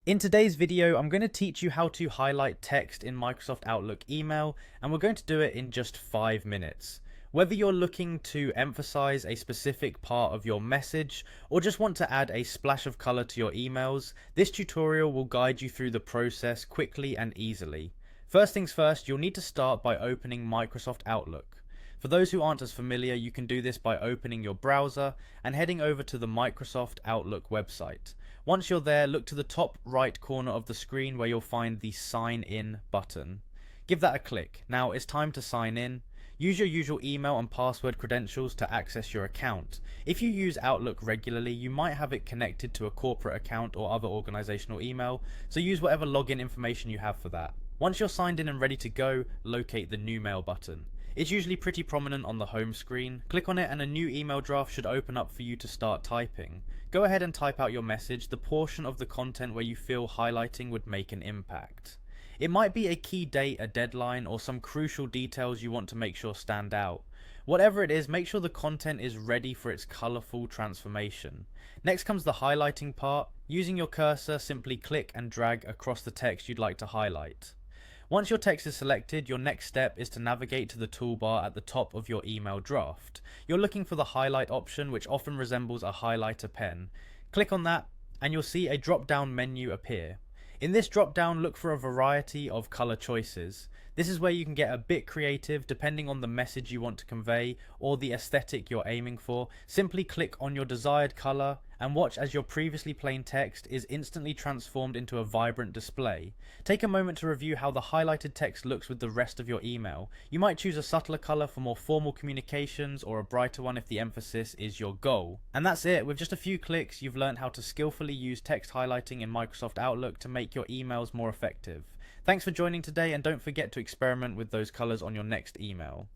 In today's video, I'm going to teach you how to highlight text in Microsoft Outlook email, and we're going to do it in just 5 minutes. Whether you're looking to emphasize a specific part of your message or just want to add a splash of color to your emails, this tutorial will guide you through the process quickly and easily. First things first, you'll need to start by opening Microsoft Outlook. For those who aren't as familiar, you can do this by opening your browser and heading over to the Microsoft Outlook website. Once you're there, look to the top right corner of the screen where you'll find the Sign In button. Give that a click. Now it's time to sign in. Use your usual email and password credentials to access your account. If you use Outlook regularly, you might have it connected to a corporate account or other organizational email, so use whatever login information you have for that. Once you're signed in and ready to go, locate the New Mail button. It's usually pretty prominent on the home screen. Click on it and a new email draft should open up for you to start typing. Go ahead and type out your message, the portion of the content where you feel highlighting would make an impact. It might be a key date, a deadline, or some crucial details you want to make sure stand out. Whatever it is, make sure the content is ready for its colourful transformation. Next comes the highlighting part. Using your cursor, simply click and drag across the text you'd like to highlight. Once your text is selected, your next step is to navigate to the toolbar at the top of your email draft. You're looking for the highlight option, which often resembles a highlighter pen. Click on that and you'll see a drop-down menu appear. In this drop-down, look for a variety of color choices. This is where you can get a bit creative depending on the message you want to convey or the aesthetic you're aiming for. Simply click on your desired color and watch as your previously plain text is instantly transformed into a vibrant display. Take a moment to review how the highlighted text looks with the rest of your email. You might choose a subtler color for more formal communications or a brighter one if the emphasis is your goal. And that's it. With just a few clicks, you've learned how to skillfully use text highlighting in Microsoft Outlook to make your emails more effective. Thanks for joining today, and don't forget to experiment with those colors on your next email.